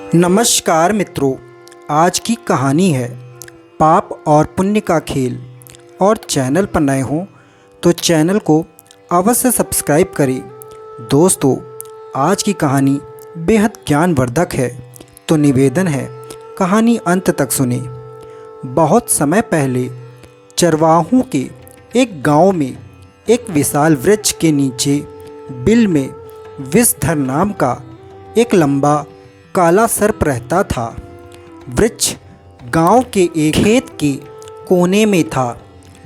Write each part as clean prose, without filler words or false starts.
नमस्कार मित्रों, आज की कहानी है पाप और पुण्य का खेल। और चैनल पर नए हों तो चैनल को अवश्य सब्सक्राइब करें। दोस्तों, आज की कहानी बेहद ज्ञानवर्धक है, तो निवेदन है कहानी अंत तक सुने। बहुत समय पहले चरवाहों के एक गांव में एक विशाल वृक्ष के नीचे बिल में विषधर नाम का एक लंबा काला सर्प रहता था। वृक्ष गांव के एक खेत के कोने में था।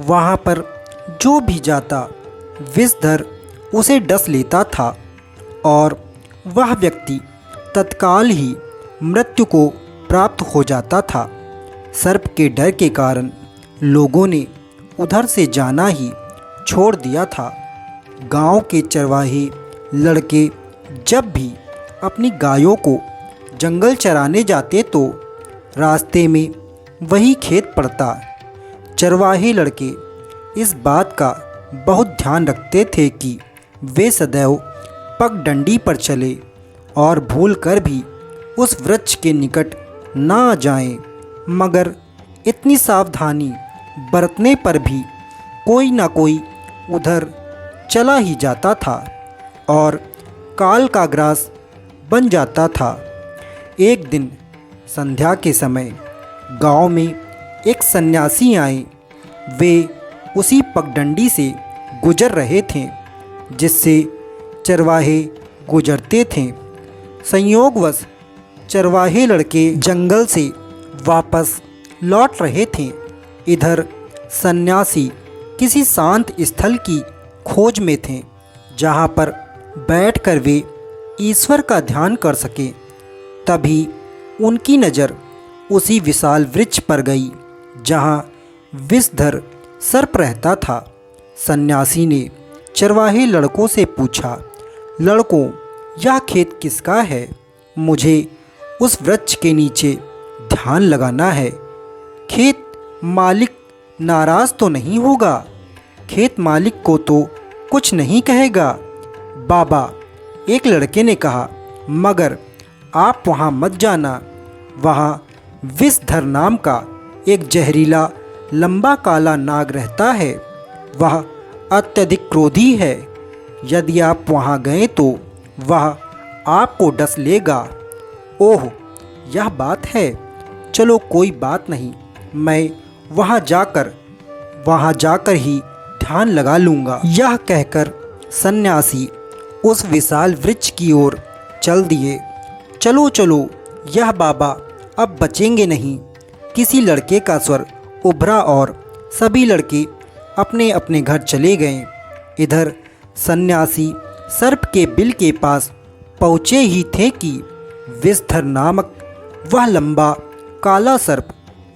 वहां पर जो भी जाता विषधर उसे डस लेता था और वह व्यक्ति तत्काल ही मृत्यु को प्राप्त हो जाता था। सर्प के डर के कारण लोगों ने उधर से जाना ही छोड़ दिया था। गांव के चरवाहे लड़के जब भी अपनी गायों को जंगल चराने जाते तो रास्ते में वही खेत पड़ता। चरवाहे लड़के इस बात का बहुत ध्यान रखते थे कि वे सदैव पगडंडी पर चले और भूल कर भी उस वृक्ष के निकट ना जाएं। मगर इतनी सावधानी बरतने पर भी कोई ना कोई उधर चला ही जाता था और काल का ग्रास बन जाता था। एक दिन संध्या के समय गांव में एक सन्यासी आए। वे उसी पगडंडी से गुजर रहे थे जिससे चरवाहे गुजरते थे। संयोगवश चरवाहे लड़के जंगल से वापस लौट रहे थे। इधर सन्यासी किसी शांत स्थल की खोज में थे जहाँ पर बैठकर वे ईश्वर का ध्यान कर सके। तभी उनकी नज़र उसी विशाल वृक्ष पर गई जहाँ विषधर सर्प रहता था। सन्यासी ने चरवाहे लड़कों से पूछा, लड़कों, यह खेत किसका है? मुझे उस वृक्ष के नीचे ध्यान लगाना है। खेत मालिक नाराज़ तो नहीं होगा? खेत मालिक को तो कुछ नहीं कहेगा? बाबा, एक लड़के ने कहा, मगर आप वहाँ मत जाना। वहाँ विषधर नाम का एक जहरीला लंबा काला नाग रहता है। वह अत्यधिक क्रोधी है। यदि आप वहाँ गए तो वह आपको डस लेगा। ओह, यह बात है। चलो कोई बात नहीं, मैं वहाँ जाकर ही ध्यान लगा लूँगा। यह कहकर सन्यासी उस विशाल वृक्ष की ओर चल दिए। चलो चलो, यह बाबा अब बचेंगे नहीं। किसी लड़के का स्वर उभरा और सभी लड़के अपने अपने घर चले गए। इधर सन्यासी सर्प के बिल के पास पहुँचे ही थे कि विषधर नामक वह लंबा काला सर्प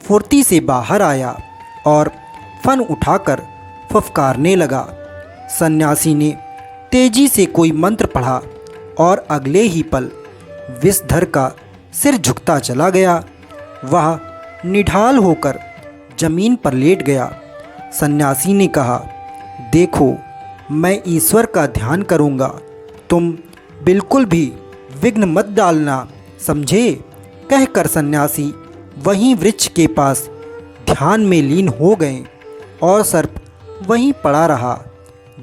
फुर्ती से बाहर आया और फन उठाकर फुफकारने लगा। सन्यासी ने तेजी से कोई मंत्र पढ़ा और अगले ही पल विषधर का सिर झुकता चला गया। वह निढाल होकर जमीन पर लेट गया। सन्यासी ने कहा, देखो, मैं ईश्वर का ध्यान करूँगा, तुम बिल्कुल भी विघ्न मत डालना, समझे? कहकर सन्यासी वहीं वृक्ष के पास ध्यान में लीन हो गए और सर्प वहीं पड़ा रहा।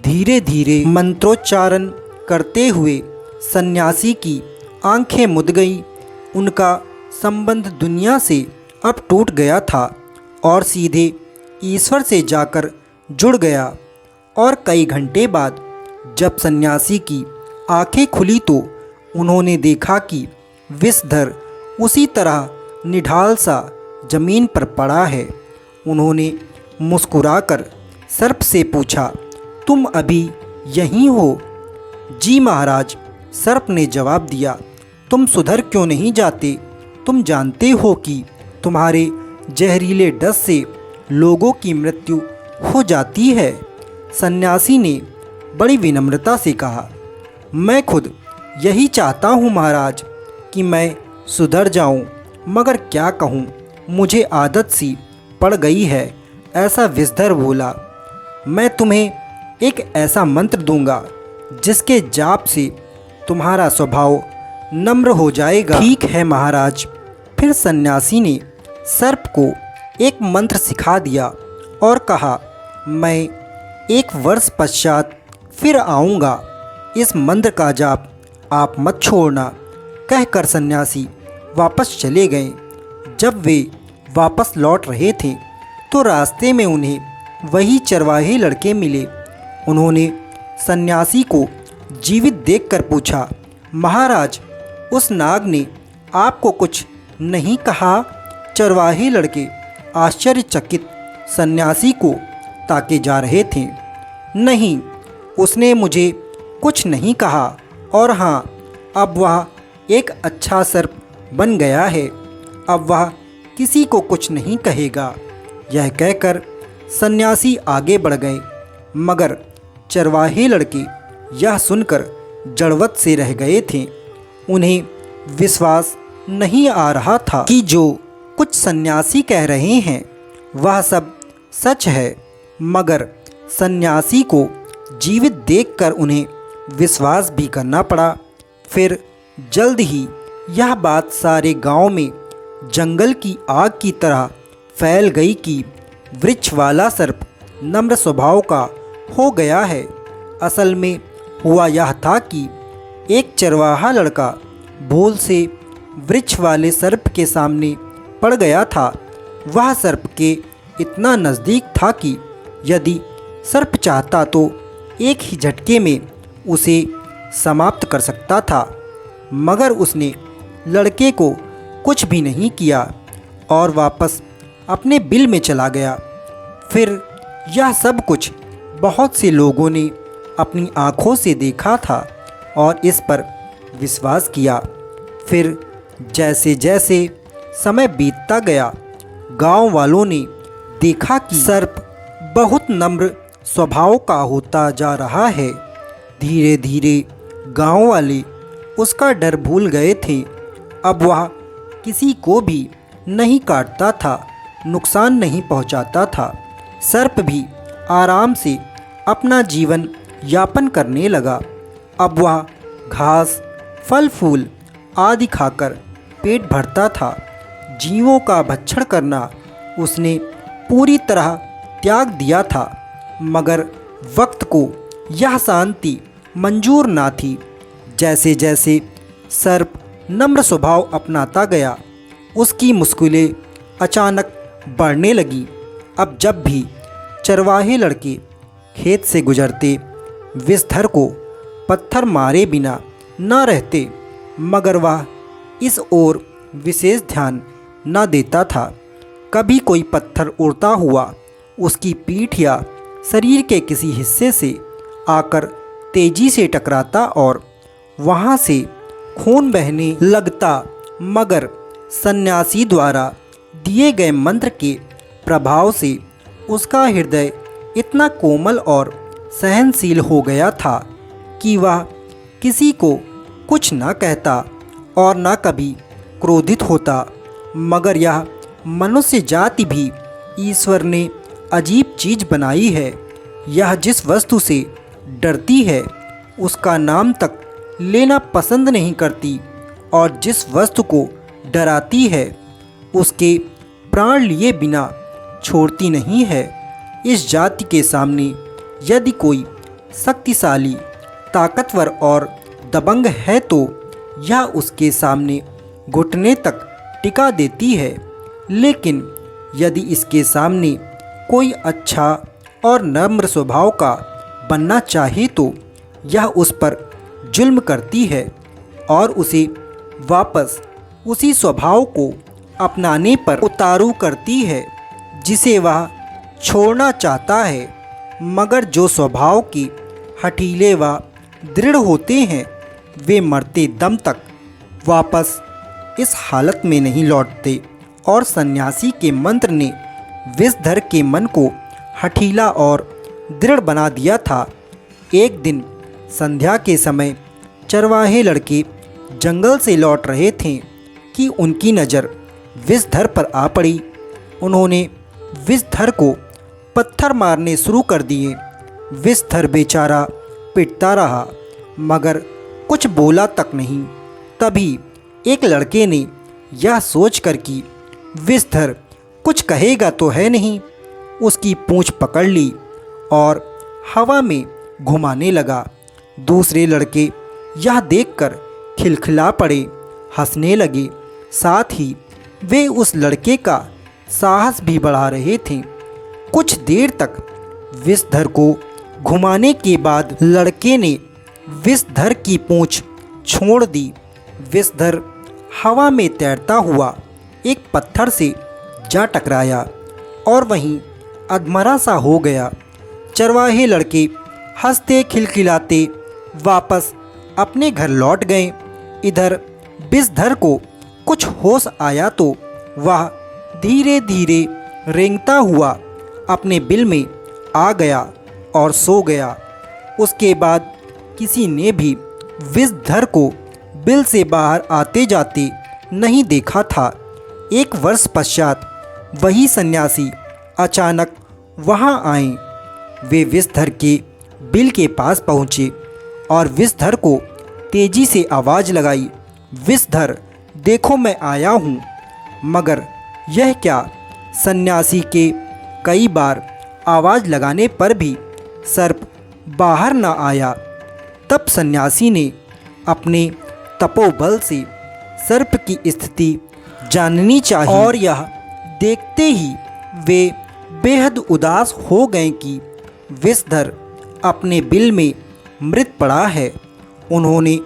धीरे धीरे मंत्रोच्चारण करते हुए सन्यासी की आंखें मुद गई। उनका संबंध दुनिया से अब टूट गया था और सीधे ईश्वर से जाकर जुड़ गया। और कई घंटे बाद जब सन्यासी की आंखें खुली तो उन्होंने देखा कि विषधर उसी तरह निढाल सा जमीन पर पड़ा है। उन्होंने मुस्कुराकर सर्प से पूछा, तुम अभी यहीं हो? जी महाराज, सर्प ने जवाब दिया। तुम सुधर क्यों नहीं जाते? तुम जानते हो कि तुम्हारे जहरीले डस से लोगों की मृत्यु हो जाती है। सन्यासी ने बड़ी विनम्रता से कहा, मैं खुद यही चाहता हूँ महाराज कि मैं सुधर जाऊँ, मगर क्या कहूँ, मुझे आदत सी पड़ गई है। ऐसा विषधर बोला। मैं तुम्हें एक ऐसा मंत्र दूंगा जिसके जाप से तुम्हारा स्वभाव नम्र हो जाएगा। ठीक है महाराज। फिर सन्यासी ने सर्प को एक मंत्र सिखा दिया और कहा, मैं 1 वर्ष पश्चात फिर आऊँगा, इस मंत्र का जाप आप मत छोड़ना। कहकर सन्यासी वापस चले गए। जब वे वापस लौट रहे थे तो रास्ते में उन्हें वही चरवाहे लड़के मिले। उन्होंने सन्यासी को जीवित देखकर पूछा, महाराज, उस नाग ने आपको कुछ नहीं कहा? चरवाहे लड़के आश्चर्यचकित सन्यासी को ताके जा रहे थे। नहीं, उसने मुझे कुछ नहीं कहा, और हाँ, अब वह एक अच्छा सर्प बन गया है। अब वह किसी को कुछ नहीं कहेगा। यह कहकर सन्यासी आगे बढ़ गए, मगर चरवाहे लड़के यह सुनकर जड़वत से रह गए थे। उन्हें विश्वास नहीं आ रहा था कि जो कुछ सन्यासी कह रहे हैं वह सब सच है, मगर सन्यासी को जीवित देखकर उन्हें विश्वास भी करना पड़ा। फिर जल्द ही यह बात सारे गांव में जंगल की आग की तरह फैल गई कि वृक्ष वाला सर्प नम्र स्वभाव का हो गया है। असल में हुआ यह था कि एक चरवाहा लड़का भूल से वृक्ष वाले सर्प के सामने पड़ गया था। वह सर्प के इतना नज़दीक था कि यदि सर्प चाहता तो एक ही झटके में उसे समाप्त कर सकता था, मगर उसने लड़के को कुछ भी नहीं किया और वापस अपने बिल में चला गया। फिर यह सब कुछ बहुत से लोगों ने अपनी आँखों से देखा था और इस पर विश्वास किया। फिर जैसे जैसे समय बीतता गया, गांव वालों ने देखा कि सर्प बहुत नम्र स्वभाव का होता जा रहा है। धीरे धीरे गांव वाले उसका डर भूल गए थे। अब वह किसी को भी नहीं काटता था, नुकसान नहीं पहुंचाता था। सर्प भी आराम से अपना जीवन यापन करने लगा। अब वह घास, फल फूल आदि खाकर पेट भरता था। जीवों का भक्षण करना उसने पूरी तरह त्याग दिया था, मगर वक्त को यह शांति मंजूर ना थी। जैसे जैसे सर्प नम्र स्वभाव अपनाता गया, उसकी मुश्किलें अचानक बढ़ने लगी। अब जब भी चरवाहे लड़के खेत से गुजरते, विषधर को पत्थर मारे बिना न रहते, मगर वह इस ओर विशेष ध्यान न देता था। कभी कोई पत्थर उड़ता हुआ उसकी पीठ या शरीर के किसी हिस्से से आकर तेजी से टकराता और वहाँ से खून बहने लगता, मगर सन्यासी द्वारा दिए गए मंत्र के प्रभाव से उसका हृदय इतना कोमल और सहनशील हो गया था कि वह किसी को कुछ न कहता और न कभी क्रोधित होता। मगर यह मनुष्य जाति भी ईश्वर ने अजीब चीज़ बनाई है। यह जिस वस्तु से डरती है उसका नाम तक लेना पसंद नहीं करती, और जिस वस्तु को डराती है उसके प्राण लिए बिना छोड़ती नहीं है। इस जाति के सामने यदि कोई शक्तिशाली, ताकतवर और दबंग है तो यह उसके सामने घुटने तक टिका देती है। लेकिन यदि इसके सामने कोई अच्छा और नम्र स्वभाव का बनना चाहे तो यह उस पर जुल्म करती है और उसे वापस उसी स्वभाव को अपनाने पर उतारू करती है जिसे वह छोड़ना चाहता है। मगर जो स्वभाव के हठीले व दृढ़ होते हैं वे मरते दम तक वापस इस हालत में नहीं लौटते, और सन्यासी के मंत्र ने विषधर के मन को हठीला और दृढ़ बना दिया था। एक दिन संध्या के समय चरवाहे लड़के जंगल से लौट रहे थे कि उनकी नज़र विषधर पर आ पड़ी। उन्होंने विषधर को पत्थर मारने शुरू कर दिए। विषधर बेचारा पिटता रहा, मगर कुछ बोला तक नहीं। तभी एक लड़के ने यह सोचकर कि विषधर कुछ कहेगा तो है नहीं, उसकी पूंछ पकड़ ली और हवा में घुमाने लगा। दूसरे लड़के यह देखकर खिलखिला पड़े, हंसने लगे। साथ ही वे उस लड़के का साहस भी बढ़ा रहे थे। कुछ देर तक विषधर को घुमाने के बाद लड़के ने विषधर की पूंछ छोड़ दी। विषधर हवा में तैरता हुआ एक पत्थर से जा टकराया और वहीं अधमरा सा हो गया। चरवाहे लड़के हंसते खिलखिलाते वापस अपने घर लौट गए। इधर विषधर को कुछ होश आया तो वह धीरे धीरे रेंगता हुआ अपने बिल में आ गया और सो गया। उसके बाद किसी ने भी विषधर को बिल से बाहर आते जाते नहीं देखा था। एक वर्ष पश्चात वही सन्यासी अचानक वहां आए। वे विषधर के बिल के पास पहुँचे और विषधर को तेजी से आवाज़ लगाई, विषधर देखो मैं आया हूँ। मगर यह क्या, सन्यासी के कई बार आवाज़ लगाने पर भी सर्प बाहर न आया। तब सन्यासी ने अपने तपोबल से सर्प की स्थिति जाननी चाहिए और यह देखते ही वे बेहद उदास हो गए कि विषधर अपने बिल में मृत पड़ा है। उन्होंने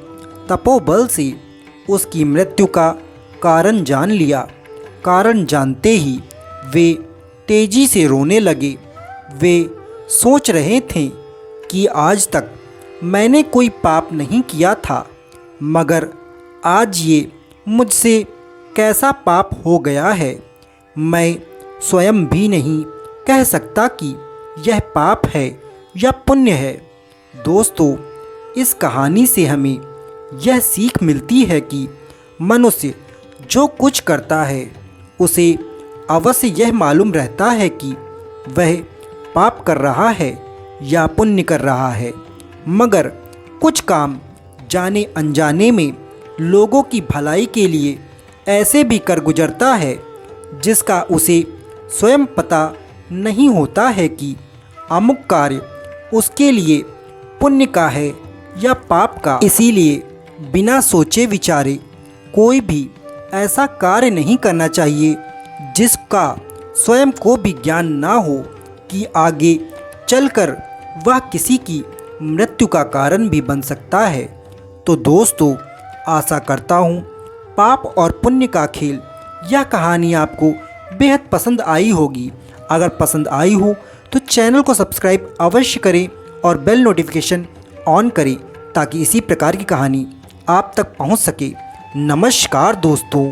तपोबल से उसकी मृत्यु का कारण जान लिया। कारण जानते ही वे तेजी से रोने लगे। वे सोच रहे थे कि आज तक मैंने कोई पाप नहीं किया था, मगर आज ये मुझसे कैसा पाप हो गया है। मैं स्वयं भी नहीं कह सकता कि यह पाप है या पुण्य है। दोस्तों, इस कहानी से हमें यह सीख मिलती है कि मनुष्य जो कुछ करता है उसे अवश्य यह मालूम रहता है कि वह पाप कर रहा है या पुण्य कर रहा है, मगर कुछ काम जाने अनजाने में लोगों की भलाई के लिए ऐसे भी कर गुजरता है जिसका उसे स्वयं पता नहीं होता है कि अमुक कार्य उसके लिए पुण्य का है या पाप का। इसीलिए बिना सोचे विचारे कोई भी ऐसा कार्य नहीं करना चाहिए जिसका स्वयं को भी ज्ञान ना हो कि आगे चलकर वह किसी की मृत्यु का कारण भी बन सकता है। तो दोस्तों, आशा करता हूँ पाप और पुण्य का खेल यह कहानी आपको बेहद पसंद आई होगी। अगर पसंद आई हो तो चैनल को सब्सक्राइब अवश्य करें और बेल नोटिफिकेशन ऑन करें ताकि इसी प्रकार की कहानी आप तक पहुंच सके। नमस्कार दोस्तों।